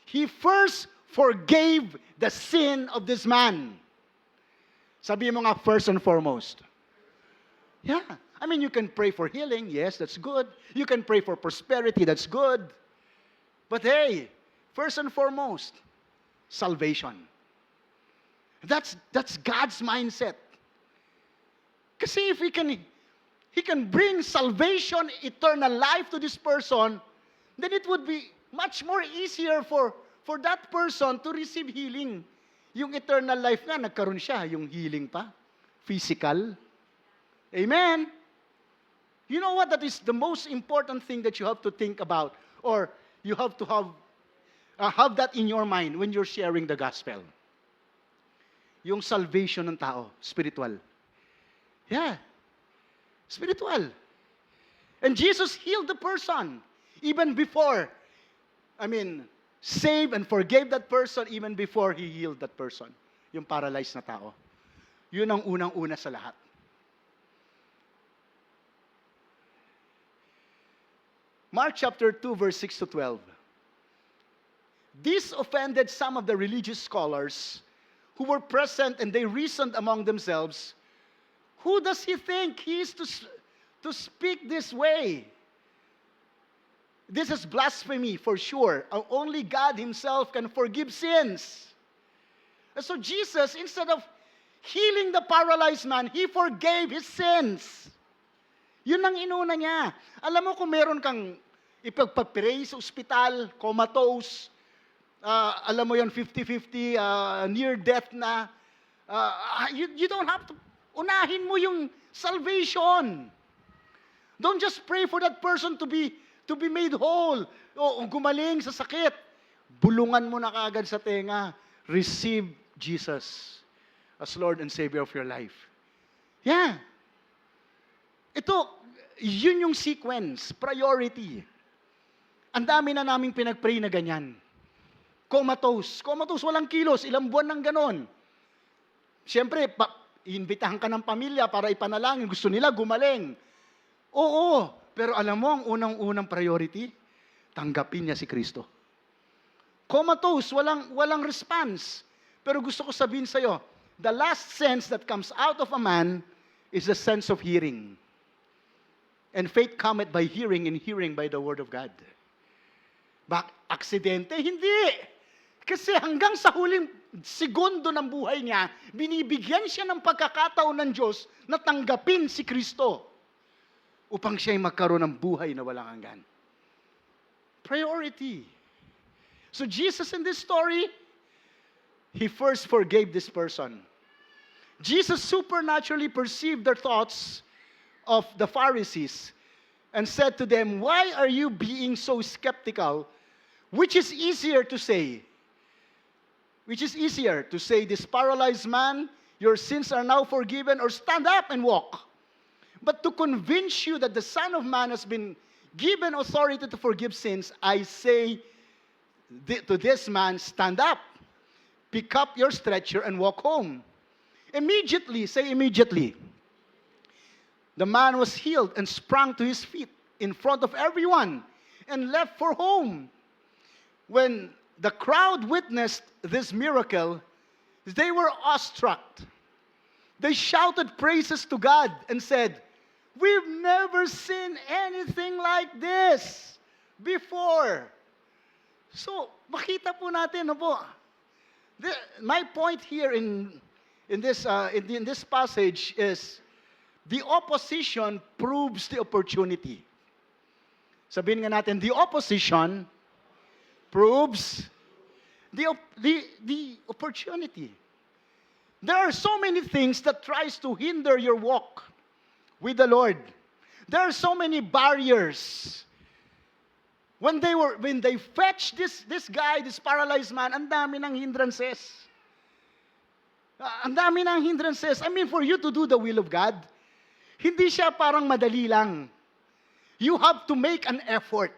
He first forgave the sin of this man. Sabi mo nga, first and foremost. Yeah. You can pray for healing. Yes, that's good. You can pray for prosperity. That's good. But hey, first and foremost, salvation. That's God's mindset. Kasi if He can bring salvation, eternal life to this person, then it would be much more easier for that person to receive healing. Yung eternal life nga, nagkaroon siya, yung healing pa. Physical. Amen? You know what? That is the most important thing that you have to think about, or you have to have that in your mind when you're sharing the gospel. Yung salvation ng tao, spiritual. Yeah. Spiritual. And Jesus healed the person even before, saved and forgave that person even before He healed that person. Yung paralyzed na tao. Yun ang unang-una sa lahat. Mark chapter 2, verse 6 to 12. This offended some of the religious scholars who were present, and they reasoned among themselves, who does he think he is to speak this way? This is blasphemy for sure. Only God Himself can forgive sins. And so Jesus, instead of healing the paralyzed man, He forgave his sins. Yun ang inuna niya. Alam mo kung meron kang ipagpapray sa ospital, comatose, alam mo yon 50-50, near death na, you don't have to, unahin mo yung salvation. Don't just pray for that person to be made whole, o gumaling sa sakit. Bulungan mo na kaagad sa tenga, receive Jesus as Lord and Savior of your life. Yeah. Yun yung sequence, priority. Ang dami na naming pinag-pray na ganyan. Comatose, walang kilos, ilang buwan ng ganon. Siyempre, iimbitahan ka ng pamilya para ipanalangin, gusto nila gumaling. Oo, pero alam mo, ang unang-unang priority, tanggapin niya si Kristo. Comatose, walang response. Pero gusto ko sabihin sa'yo, the last sense that comes out of a man is the sense of hearing. And faith cometh by hearing, and hearing by the word of God. Aksidente? Hindi. Kasi hanggang sa huling segundo ng buhay niya, binibigyan siya ng pagkakataon ng Diyos na tanggapin si Kristo upang siya'y magkaroon ng buhay na walang hanggan. Priority. So Jesus in this story, He first forgave this person. Jesus supernaturally perceived the thoughts of the Pharisees and said to them, "Why are you being so skeptical? Which is easier to say? Which is easier to say, this paralyzed man, your sins are now forgiven, or stand up and walk? But to convince you that the Son of Man has been given authority to forgive sins, I say to this man, stand up, pick up your stretcher and walk home." Immediately, say immediately, the man was healed and sprang to his feet in front of everyone and left for home. When the crowd witnessed this miracle, they were awestruck. They shouted praises to God and said, "We've never seen anything like this before." So, makita po natin, no po, my point here in this passage is the opposition proves the opportunity. Sabihin nga natin, the opposition proves the opportunity. There are so many things that tries to hinder your walk with the Lord. There are so many barriers. When they fetched this guy, this paralyzed man, ang dami ng hindrances. Ang dami ng hindrances. I mean, for you to do the will of God, hindi siya parang madali lang. You have to make an effort.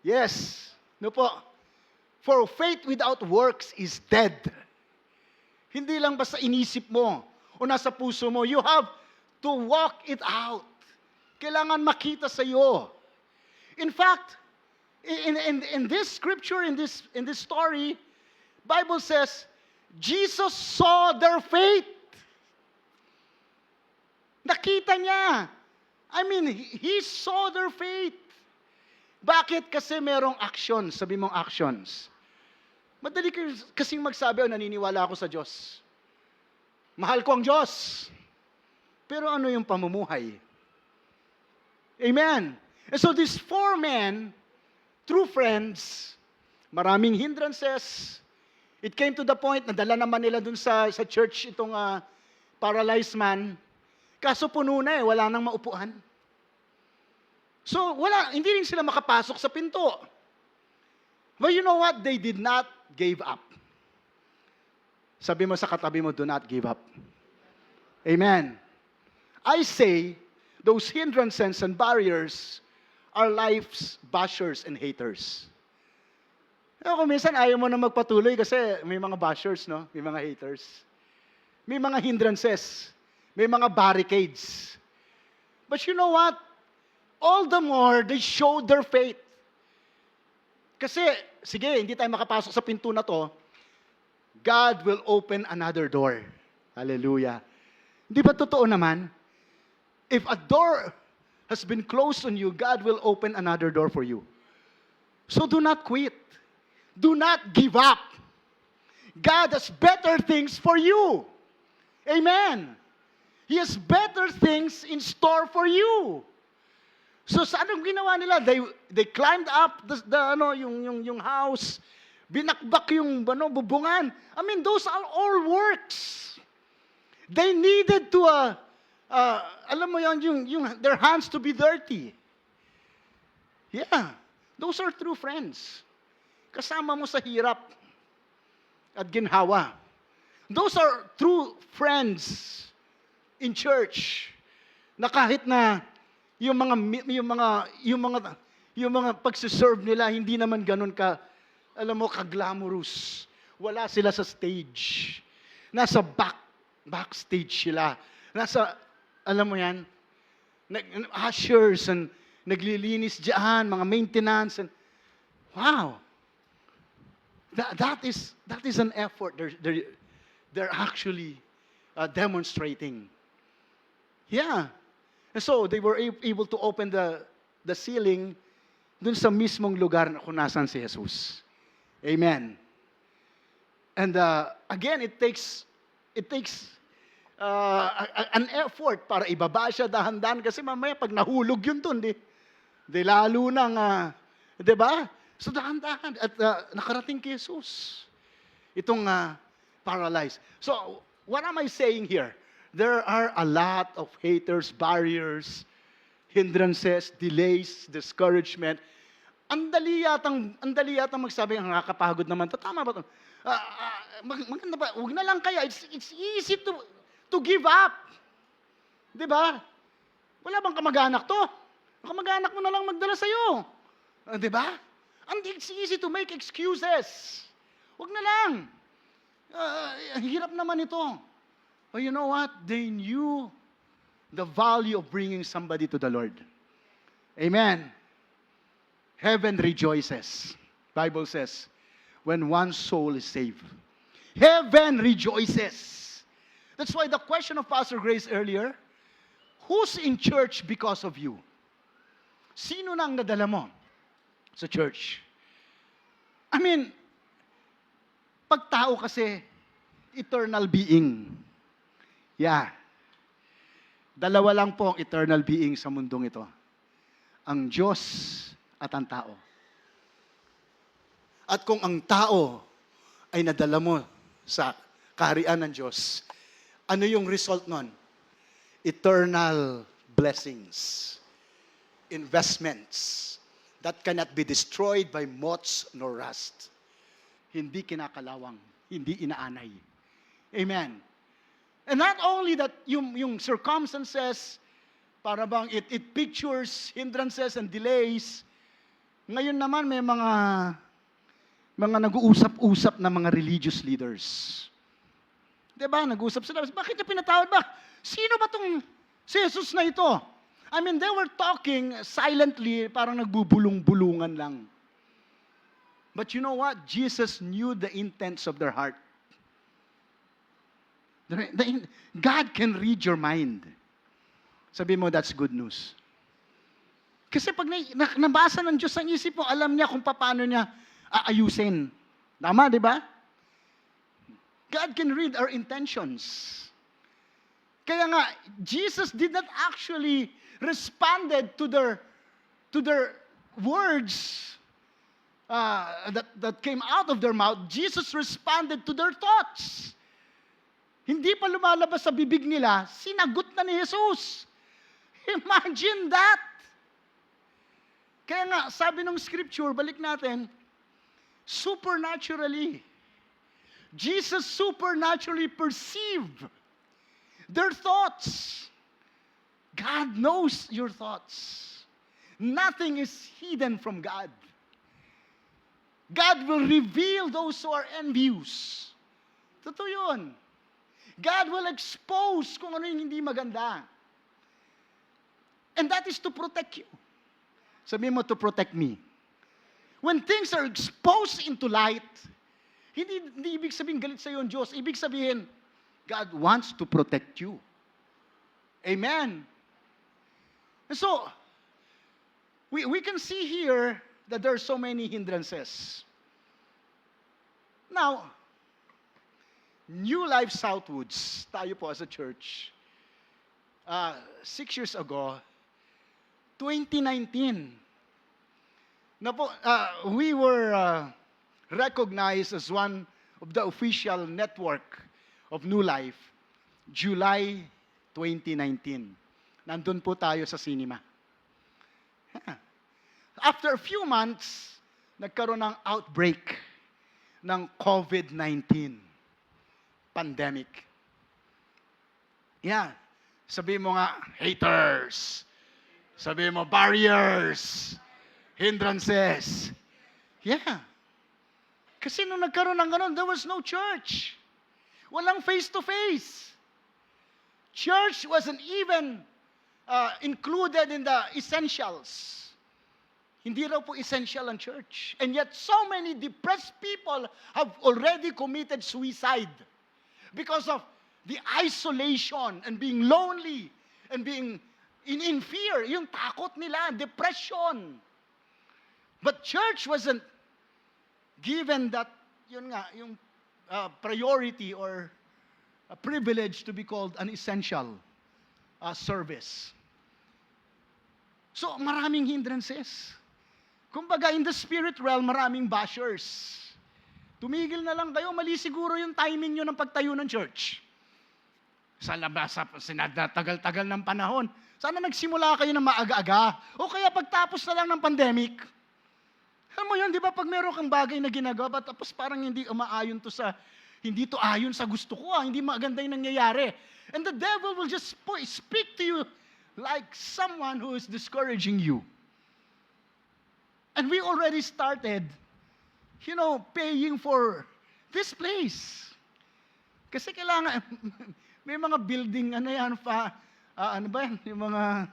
Yes. No po. For faith without works is dead. Hindi lang basta inisip mo o nasa puso mo. You have to walk it out. Kailangan makita sa iyo. In fact, in this scripture, in this story, Bible says, Jesus saw their faith. Nakita niya. I mean, He saw their faith. Bakit? Kasi merong actions. Sabi mong actions. Madali kasing magsabi, naniniwala ako sa Diyos. Mahal ko ang Diyos. Pero ano yung pamumuhay? Amen. And so these 4 men, true friends, maraming hindrances. It came to the point na dala naman nila dun sa church itong paralyzed man. Kaso puno na wala nang maupuan. So hindi rin sila makapasok sa pinto. But you know what? They did not give up. Sabi mo sa katabi mo, do not give up. Amen. I say, those hindrances and barriers are life's bashers and haters. Kung minsan ayaw mo na magpatuloy kasi may mga bashers, no? May mga haters. May mga hindrances. May mga barricades. But you know what? All the more, they showed their faith. Kasi, sige, hindi tayo makapasok sa pinto na to, God will open another door. Hallelujah. Di ba totoo naman? If a door has been closed on you, God will open another door for you. So do not quit. Do not give up. God has better things for you. Amen. He has better things in store for you. So sa anong ginawa nila? They climbed up yung house, Binakbak yung bubungan. I mean, those are all works. They needed to, alam mo yun, their hands to be dirty. Yeah, those are true friends. Kasama mo sa hirap at ginhawa. Those are true friends in church. Na kahit na yung mga pagsiserve nila hindi naman ganun ka-glamorous. Wala sila sa stage. Nasa backstage sila. Alam mo yan, ushers and naglilinis diyan, mga maintenance. And, wow! That is an effort they're actually demonstrating. Yeah. And so, they were able to open the ceiling dun sa mismong lugar na kung nasan si Jesus. Amen. And again, it takes an effort para ibaba siya dahan-dahan kasi mamaya pag nahulog yun dun, di lalo nang, di ba? So dahan-dahan at nakarating kay Jesus. Itong paralyzed. So, what am I saying here? There are a lot of haters, barriers, hindrances, delays, discouragement. Ang dali yatang magsabi, ang nakakapagod naman. Tama ba ito? Maganda ba? Huwag na lang kaya. It's easy to give up. Di ba? Wala bang kamag-anak to? Ang kamag-anak mo na lang magdala sa'yo. Di ba? And it's easy to make excuses. Huwag na lang. Hirap naman ito. But you know what? They knew the value of bringing somebody to the Lord. Amen. Heaven rejoices. Bible says, when one soul is saved. Heaven rejoices. That's why the question of Pastor Grace earlier, who's in church because of you? Sino nang nadala mo sa church? I mean, pag tao kasi, eternal being. Yeah. Dalawa lang po ang eternal being sa mundong ito. Ang Diyos at ang tao. At kung ang tao ay nadala mo sa kaharian ng Diyos, ano yung result nun? Eternal blessings, investments that cannot be destroyed by moths nor rust. Hindi kinakalawang, hindi inaanay. Amen. And not only that, yung circumstances, para bang it pictures hindrances and delays. Ngayon naman may mga nag-uusap-usap na mga religious leaders. Diba? Nag-uusap sila. Bakit niya pinatawad ba? Sino ba tong si Jesus na ito? I mean, they were talking silently, parang nagbubulong-bulungan lang. But you know what? Jesus knew the intents of their heart. God can read your mind. Sabi mo, that's good news. Kasi pag nabasa ng Diyos ang isip mo, alam niya kung paano niya aayusin. Tama, di ba? God can read our intentions. Kaya nga, Jesus did not actually responded to their words that came out of their mouth. Jesus responded to their thoughts. Hindi pa lumalabas sa bibig nila, sinagot na ni Jesus. Imagine that! Kaya nga, sabi ng scripture, balik natin, supernaturally, Jesus supernaturally perceived their thoughts. God knows your thoughts. Nothing is hidden from God. God will reveal those who are envious. Totoo yun. God will expose kung ano yung hindi maganda. And that is to protect you. Sabihin mo, to protect me. When things are exposed into light, hindi ibig sabihin galit sa iyo ang Diyos. Ibig sabihin, God wants to protect you. Amen. And so, we can see here that there are so many hindrances. Now, New Life Southwoods, tayo po as a church, 6 years ago, 2019, we were recognized as one of the official network of New Life, July 2019. Nandun po tayo sa cinema. After a few months, nagkaroon ng outbreak ng COVID-19 pandemic. Yeah. Sabi mo nga, haters. Sabi mo, barriers. Hindrances. Yeah. Kasi nung nagkaroon ng ganun, there was no church. Walang face-to-face. Church wasn't even included in the essentials. Hindi raw po essential ang church. And yet, so many depressed people have already committed suicide because of the isolation and being lonely and being in fear. Yung takot nila, depression. But church wasn't given that, yun nga, yung priority or a privilege to be called an essential service. So, maraming hindrances. Kumbaga, in the spirit realm, maraming bashers. Tumigil na lang kayo, mali siguro yung timing nyo ng pagtayo ng church. Sa labas, tagal-tagal ng panahon. Sana nagsimula kayo ng maaga-aga. O kaya pagtapos na lang ng pandemic. Alam mo yun, di ba, pag meron kang bagay na ginagawa, tapos parang hindi umaayon to sa, hindi to ayon sa gusto ko, hindi maganda yung nangyayari. And the devil will just speak to you like someone who is discouraging you. And we already started, paying for this place. Kasi kailangan, may mga building, yung mga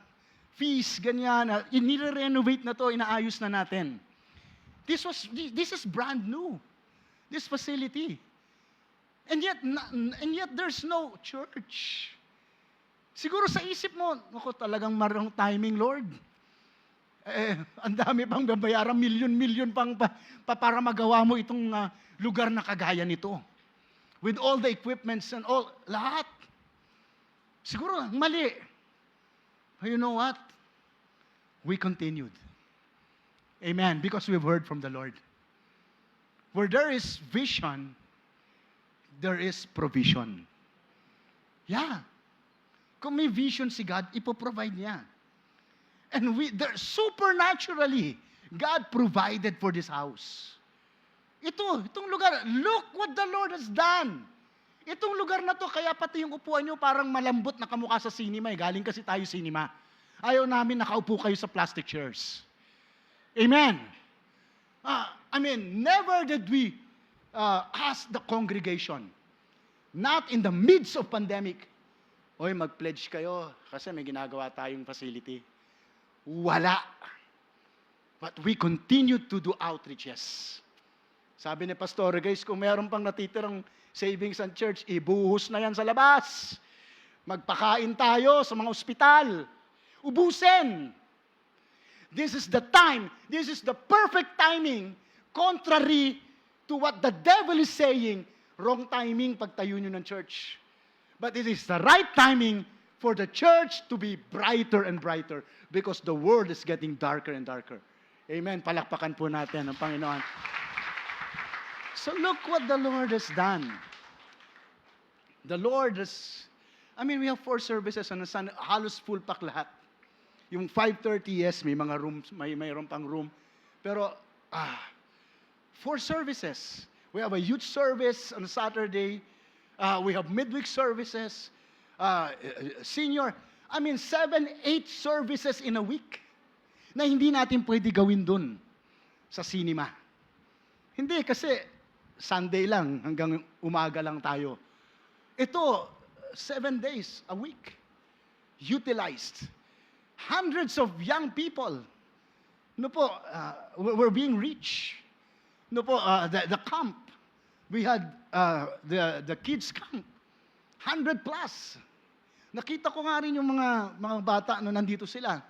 fees, ganyan, inire-renovate na to, inaayos na natin. This is brand new, this facility. And yet there's no church. Siguro sa isip mo, ako talagang marang timing, Lord. Ang dami pang babayaran, milyon-milyon pang para magawa mo itong lugar na kagaya nito. With all the equipments and all, lahat. Siguro, mali. But you know what? We continued. Amen. Because we've heard from the Lord. Where there is vision, there is provision. Yeah. Kung may vision si God, ipoprovide niya. And supernaturally, God provided for this house. Itong lugar, look what the Lord has done. Itong lugar na to, kaya pati yung upuan nyo parang malambot na kamukha sa cinema. Galing kasi tayo cinema. Ayaw namin nakaupo kayo sa plastic chairs. Amen. Never did we ask the congregation, not in the midst of pandemic, oy, mag-pledge kayo kasi may ginagawa tayong facility. Wala. But we continue to do outreaches. Sabi ni Pastor, guys, kung meron pang natitirang savings ang church, ibuhos na yan sa labas. Magpakain tayo sa mga ospital. Ubusin. This is the time. This is the perfect timing. Contrary to what the devil is saying, wrong timing pagtayo nyo ng church. But it is the right timing for the church to be brighter and brighter because the world is getting darker and darker. Amen. Palakpakan po natin ang Panginoon. So look what the Lord has done. The Lord has, we have 4 services on the Sunday, halos full pack lahat. Yung 5:30, yes, may mga rooms, mayroon pang room. Pero, 4 services. We have a youth service on Saturday. We have midweek services. Senior. 7, 8 services in a week na hindi natin pwede gawin dun sa cinema. Hindi, kasi Sunday lang, hanggang umaga lang tayo. Ito, 7 days a week. Utilized. Hundreds of young people. Were being reached. The camp. We had the kids camp. 100 plus. Nakita ko nga rin yung mga bata na nandito sila.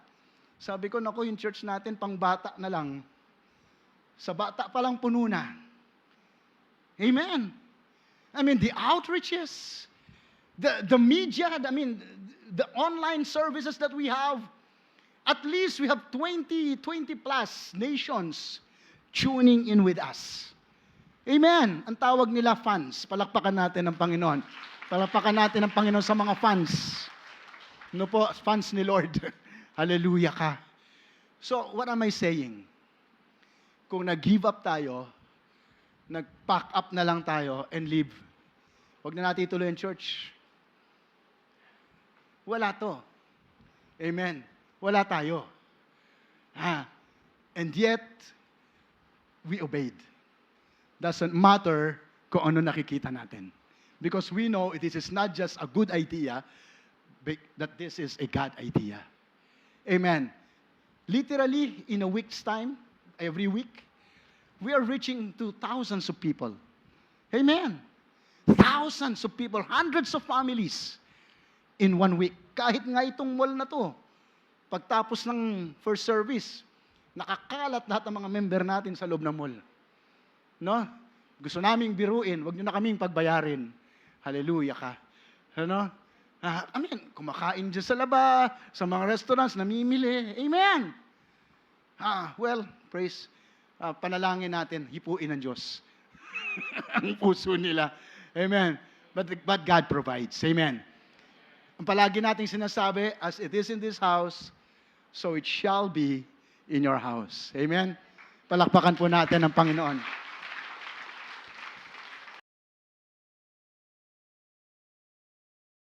Sabi ko, naku, yung church natin, pang bata na lang. Sa bata pa lang puno na. Amen. The outreaches, the media, the online services that we have, at least we have 20 plus nations tuning in with us. Amen. Ang tawag nila fans. Palakpakan natin ang Panginoon. Palakpakan natin ang Panginoon sa mga fans. No po, fans ni Lord. Hallelujah ka. So, what am I saying? Kung nag-give up tayo, nag-pack up na lang tayo and leave, huwag na natin ituloy ang church. Wala to. Amen. Wala tayo. And yet, we obeyed. Doesn't matter kung ano nakikita natin. Because we know it is not just a good idea, but that this is a God idea. Amen. Literally, in a week's time, every week, we are reaching to thousands of people. Amen. Thousands of people, hundreds of families in 1 week. Kahit nga itong mall na to, pagtapos ng first service, nakakalat lahat ng mga member natin sa loob ng mall. No? Gusto naming biruin, wag nyo na kaming pagbayarin. Hallelujah ka. Ano? Amen. Kumakain dyan sa laba, sa mga restaurants, namimili. Amen. Well, praise. Panalangin natin, hipuin ng Diyos. Ang puso nila. Amen. But God provides. Amen. Ang palagi nating sinasabi, as it is in this house, so it shall be in your house. Amen. Palakpakan po natin ang Panginoon.